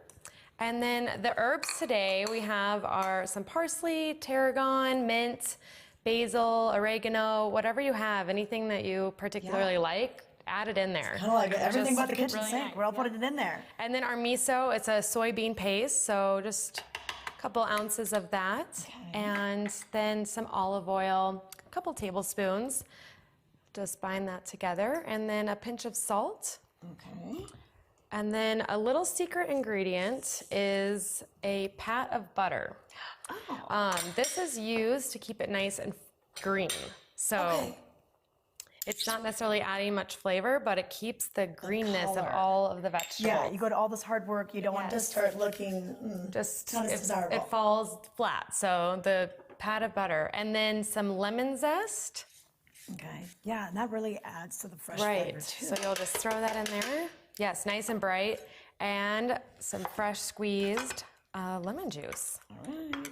And then the herbs today, we have some parsley, tarragon, mint, basil, oregano, whatever you have, anything that you particularly like, add it in there. Kind of like everything but the kitchen sink. We're all putting it in there. And then our miso, it's a soybean paste, so just a couple ounces of that. And then some olive oil, a couple tablespoons. Just bind that together. And then a pinch of salt. Okay. And then a little secret ingredient is a pat of butter. This is used to keep it nice and green. So it's not necessarily adding much flavor, but it keeps the greenness of all of the vegetables. Yeah, you go to all this hard work, you don't want to start looking not as desirable. It falls flat. So the pat of butter, and then some lemon zest. Okay. Yeah, and that really adds to the fresh Right. flavor too. So you'll just throw that in there. Yes, nice and bright, and some fresh squeezed lemon juice. All right.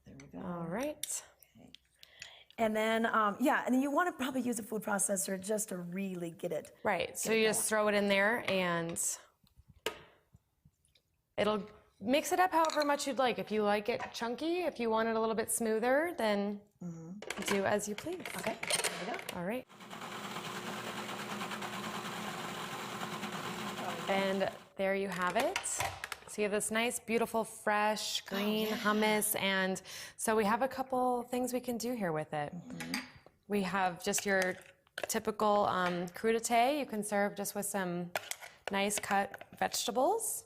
There we go. All right. And then, and then you want to probably use a food processor just to really get it. Right. So you just throw it in there, and it'll mix it up however much you'd like. If you like it chunky, if you want it a little bit smoother, then do as you please. Okay. There we go. All right. And there you have it. So you have this nice, beautiful, fresh, green hummus. And so we have a couple things we can do here with it. We have just your typical crudité. You can serve just with some nice cut vegetables.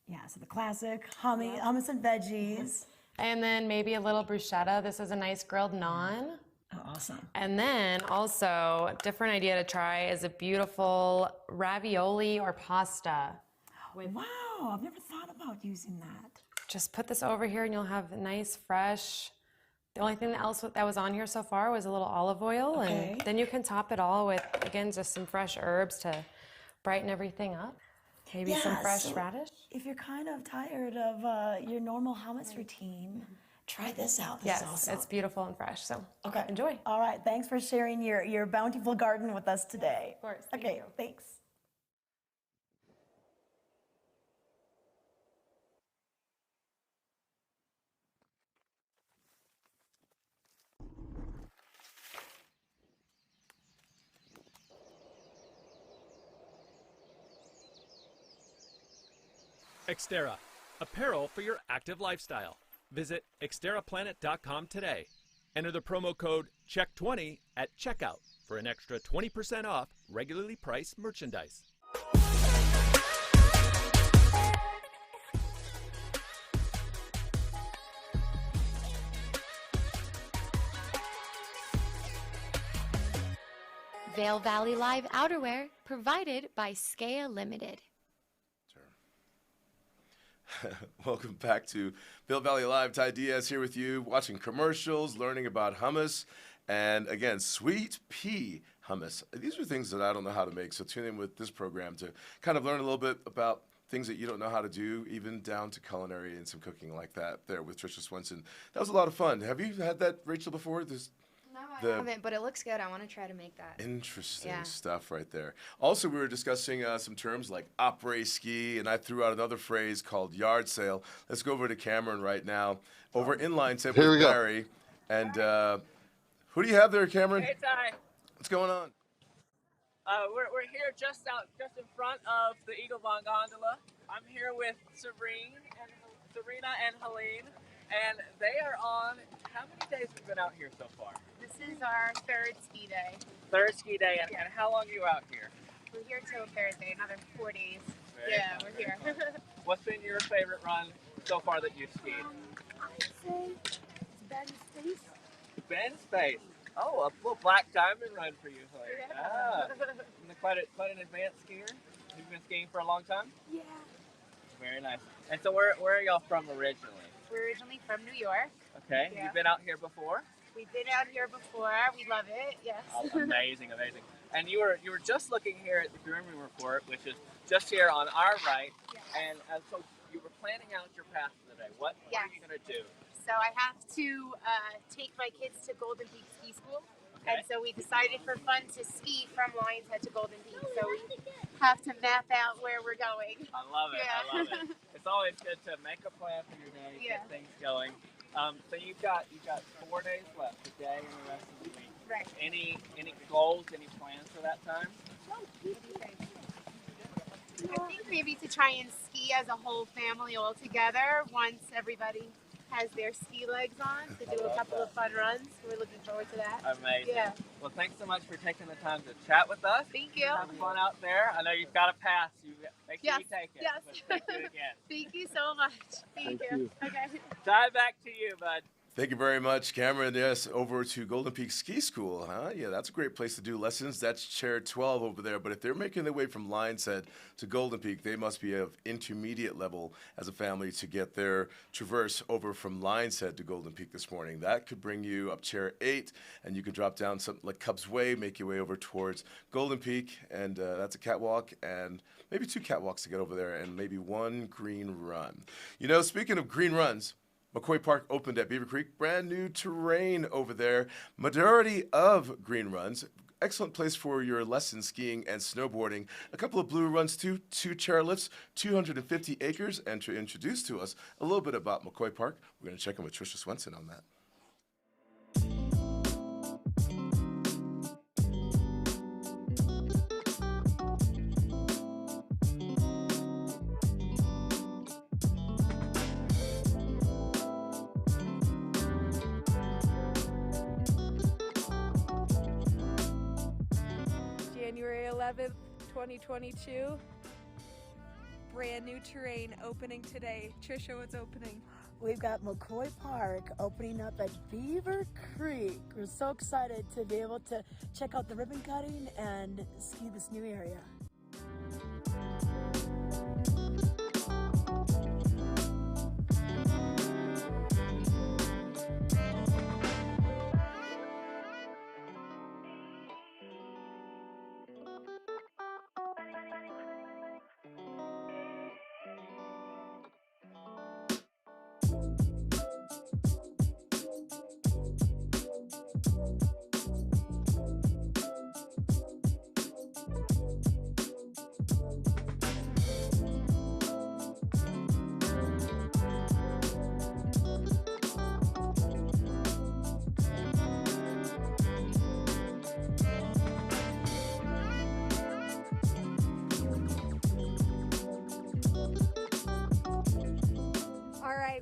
Yeah, so the classic hummus and veggies. And then maybe a little bruschetta. This is a nice grilled naan. Oh, awesome. And then also, a different idea to try is a beautiful ravioli or pasta. Wow, I've never thought about using that. Just put this over here and you'll have nice, fresh. The only thing else that was on here so far was a little olive oil. Okay. And then you can top it all with, again, just some fresh herbs to brighten everything up. Maybe some fresh radish. If you're kind of tired of your normal hummus routine, try this out. This is awesome. It's beautiful and fresh. So enjoy. All right, thanks for sharing your bountiful garden with us today. Of course. Okay, thanks. Xterra, apparel for your active lifestyle. Visit xterraplanet.com today. Enter the promo code CHECK20 at checkout for an extra 20% off regularly priced merchandise. Vail Valley Live outerwear provided by Skea Limited. Welcome back to Vail Valley Live. Ty Diaz here with you, watching commercials, learning about hummus, and again, sweet pea hummus. These are things that I don't know how to make, so tune in with this program to kind of learn a little bit about things that you don't know how to do, even down to culinary and some cooking like that there with Trisha Swenson. That was a lot of fun. Have you had that, Rachel, before? No, I haven't, but it looks good. I want to try to make that. Interesting stuff right there. Also, we were discussing some terms like après-ski, and I threw out another phrase called yard sale. Let's go over to Cameron right now. Over inline tip with Barry. And who do you have there, Cameron? Hey, Ty. What's going on? We're here just in front of the Eaglebahn Gondola. I'm here with Serena and Helene, and they are on. How many days have we been out here so far? This is our third ski day. Third ski day, and how long are you out here? We're here till Thursday, another 4 days. Very fun, we're here. What's been your favorite run so far that you've skied? I'd say it's Ben's Space. Ben's Space. Oh, a little black diamond run for you, Helene. Yeah. Quite an advanced skier. You've been skiing for a long time? Yeah. Very nice. And so where are y'all from originally? We're originally from New York. Okay. Yeah. You've been out here before? We've been out here before. We love it. Yes. Oh, amazing. And you were just looking here at the grooming report, which is just here on our right. Yes. And so you were planning out your path for the day. What are you going to do? So I have to take my kids to Golden Peak Ski School. Okay. And so we decided for fun to ski from Lions Head to Golden Peak. So we have to map out where we're going. I love it. Yeah. I love it. It's always good to make a plan for your day, get things going. So you've got 4 days left, today and the rest of the week. Right. Any goals, any plans for that time? I think maybe to try and ski as a whole family all together once everybody has their ski legs on to do a couple of fun runs. We're looking forward to that. Amazing. Yeah. Well, thanks so much for taking the time to chat with us. Thank you. Have fun out there. I know you've got a pass. You make sure you take it. Yes. Let's do it again. Thank you so much. Thank you. Okay. Ty, back to you, bud. Thank you very much, Cameron. Yes, over to Golden Peak Ski School, huh? Yeah, that's a great place to do lessons. That's chair 12 over there. But if they're making their way from Lions Head to Golden Peak, they must be of intermediate level as a family to get their traverse over from Lions Head to Golden Peak this morning. That could bring you up chair 8, and you can drop down something like Cubs Way, make your way over towards Golden Peak, and that's a catwalk, and maybe 2 catwalks to get over there, and maybe 1 green run. You know, speaking of green runs, McCoy Park opened at Beaver Creek, brand new terrain over there, majority of green runs. Excellent place for your lessons skiing and snowboarding. A couple of blue runs too, 2 chairlifts, 250 acres. And to introduce to us a little bit about McCoy Park, we're going to check in with Tricia Swenson on that. January 11th, 2022. Brand new terrain opening today. Trisha, what's opening? We've got McCoy Park opening up at Beaver Creek. We're so excited to be able to check out the ribbon cutting and ski this new area.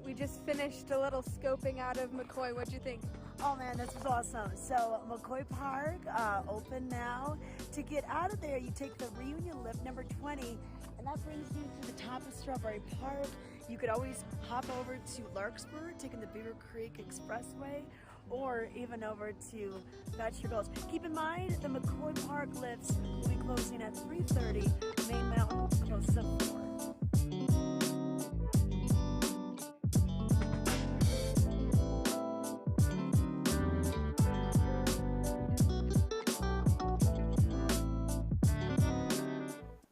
We just finished a little scoping out of McCoy. What'd you think? Oh man, this was awesome. So McCoy Park, open now. To get out of there, you take the reunion lift number 20, and that brings you to the top of Strawberry Park. You could always hop over to Larkspur, taking the Beaver Creek Expressway, or even over to That's Your Goals. Keep in mind, the McCoy Park lifts will be closing at 3:30. Main Mountain closes at 4.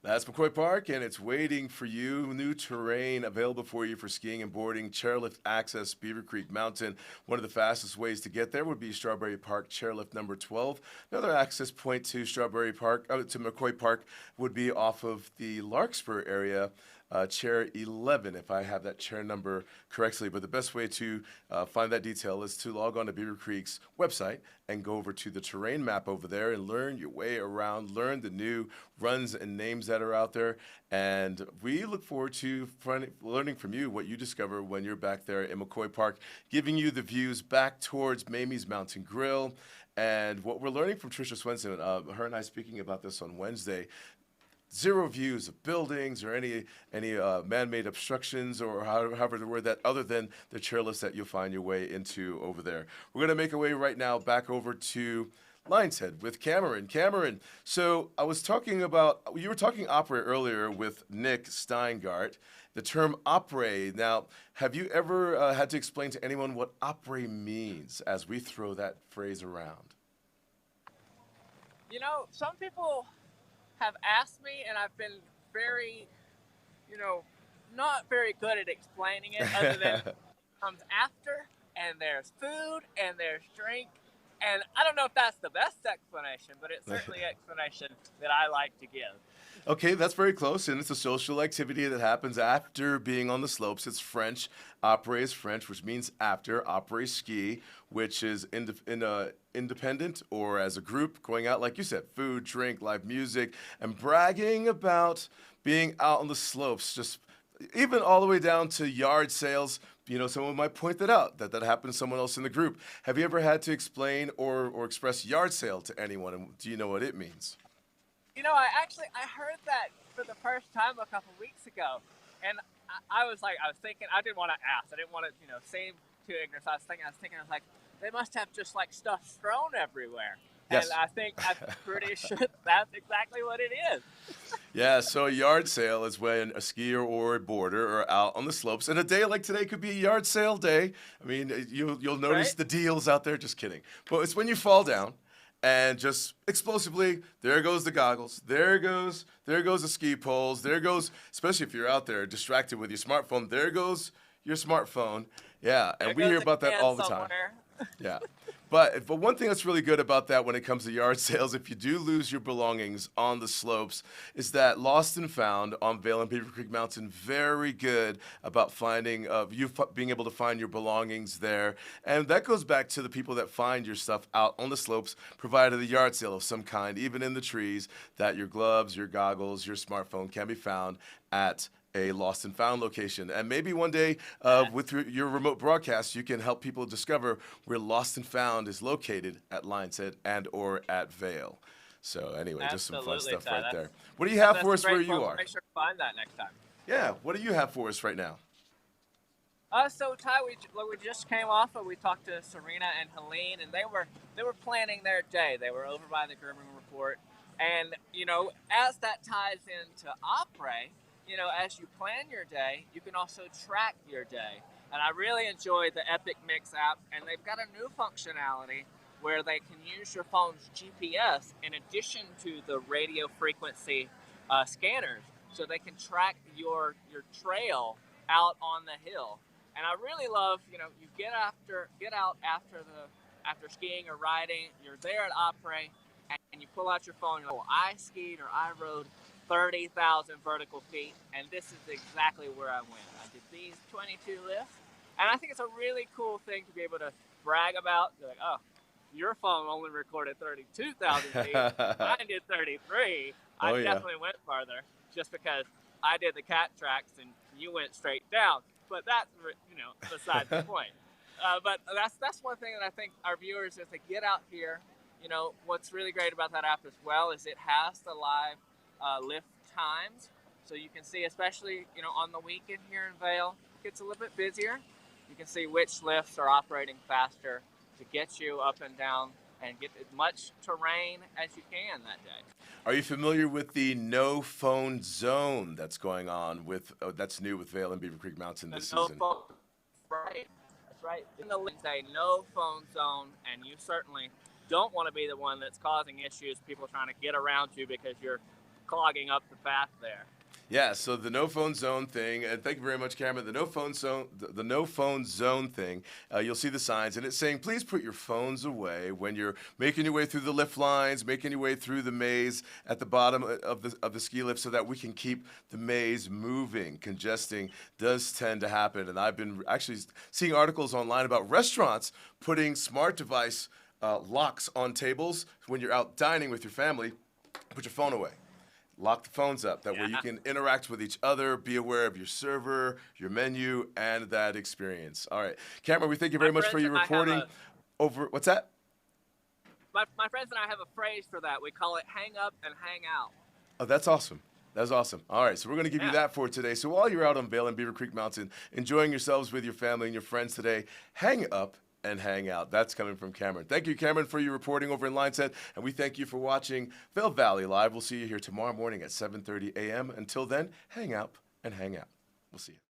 That's McCoy Park, and it's waiting for you. New terrain available for you for skiing and boarding. Chairlift access, Beaver Creek Mountain. One of the fastest ways to get there would be Strawberry Park chairlift number 12. Another access point to Strawberry Park, to McCoy Park, would be off of the Larkspur area. Chair 11, if I have that chair number correctly. But the best way to find that detail is to log on to Beaver Creek's website and go over to the terrain map over there and learn your way around, learn the new runs and names that are out there. And we look forward to learning from you what you discover when you're back there in McCoy Park, giving you the views back towards Mamie's Mountain Grill. And what we're learning from Tricia Swenson, her and I speaking about this on Wednesday, 0 views of buildings or any man-made obstructions or however the word that, other than the chairlifts that you'll find your way into over there. We're going to make our way right now back over to Lion's Head with Cameron. Cameron, so you were talking opera earlier with Nick Steingart, the term opera. Now, have you ever had to explain to anyone what opera means as we throw that phrase around? You know, some people have asked me, and I've been very, not very good at explaining it, other than it comes after, and there's food, and there's drink, and I don't know if that's the best explanation, but it's certainly an explanation that I like to give. Okay, that's very close, and it's a social activity that happens after being on the slopes. It's French. Après is French, which means after. Après ski, which is independent or as a group, going out, like you said, food, drink, live music, and bragging about being out on the slopes, just even all the way down to yard sales. Someone might point that out, that happened to someone else in the group. Have you ever had to explain or express yard sale to anyone, and do you know what it means? I heard that for the first time a couple weeks ago, and I was thinking, I didn't want to ask. I didn't want to, seem too ignorant. So I was thinking, they must have just like stuff thrown everywhere. Yes. And I'm pretty sure that's exactly what it is. Yeah, so a yard sale is when a skier or a boarder are out on the slopes, and a day like today could be a yard sale day. I mean, you'll notice the deals out there. Just kidding. But it's when you fall down. And just explosively, there goes the goggles, there goes the ski poles, there goes, especially if you're out there distracted with your smartphone, there goes your smartphone. Yeah, and we hear about that all the time. Yeah. But one thing that's really good about that when it comes to yard sales, if you do lose your belongings on the slopes, is that Lost and Found on Vail and Beaver Creek Mountain, very good about finding, being able to find your belongings there. And that goes back to the people that find your stuff out on the slopes, provided a yard sale of some kind, even in the trees, that your gloves, your goggles, your smartphone can be found at a Lost and Found location. And maybe one day with your remote broadcast, you can help people discover where Lost and Found is located at Lion's Head and or at Vail. So anyway, just some fun stuff right there. What do you have for us where you are? Make sure to find that next time. Yeah, what do you have for us right now? So Ty, we just came off and we talked to Serena and Helene, and they were planning their day. They were over by the grooming report, and as that ties into Opry, as you plan your day, you can also track your day. And I really enjoy the Epic Mix app, and they've got a new functionality where they can use your phone's GPS in addition to the radio frequency scanners, so they can track your trail out on the hill. And I really love, you get out after skiing or riding, you're there at Opry, and you pull out your phone, I skied or I rode 30,000 vertical feet, and this is exactly where I went. I did these 22 lifts, and I think it's a really cool thing to be able to brag about. Be like, oh, your phone only recorded 32,000 feet. Mine did 33. I definitely went farther just because I did the cat tracks and you went straight down. But that's, beside the point. But that's one thing that I think our viewers, if they get out here, what's really great about that app as well is it has the live lift times, so you can see, especially on the weekend here in Vail, it gets a little bit busier. You can see which lifts are operating faster to get you up and down and get as much terrain as you can that day. Are you familiar with the no phone zone that's going on that's new with Vail and Beaver Creek Mountain this season? Right, that's right. In the list, a no phone zone, and you certainly don't want to be the one that's causing issues, people trying to get around you because you're clogging up the path there. Yeah, so the no phone zone thing, and thank you very much, Cameron. The no phone zone thing. You'll see the signs, and it's saying, please put your phones away when you're making your way through the lift lines, making your way through the maze at the bottom of the ski lift, so that we can keep the maze moving. Congesting does tend to happen, and I've been actually seeing articles online about restaurants putting smart device locks on tables when you're out dining with your family. Put your phone away. Lock the phones up. That way you can interact with each other, be aware of your server, your menu, and that experience. All right. Cameron, we thank you very much for your reporting. What's that? My friends and I have a phrase for that. We call it hang up and hang out. Oh, that's awesome. That's awesome. All right, so we're going to give you that for today. So while you're out on Vail and Beaver Creek Mountain, enjoying yourselves with your family and your friends today, hang up and hang out. That's coming from Cameron. Thank you, Cameron, for your reporting over in Line Set, and we thank you for watching Vail Valley Live. We'll see you here tomorrow morning at 7:30 a.m. Until then, hang out and hang out. We'll see you.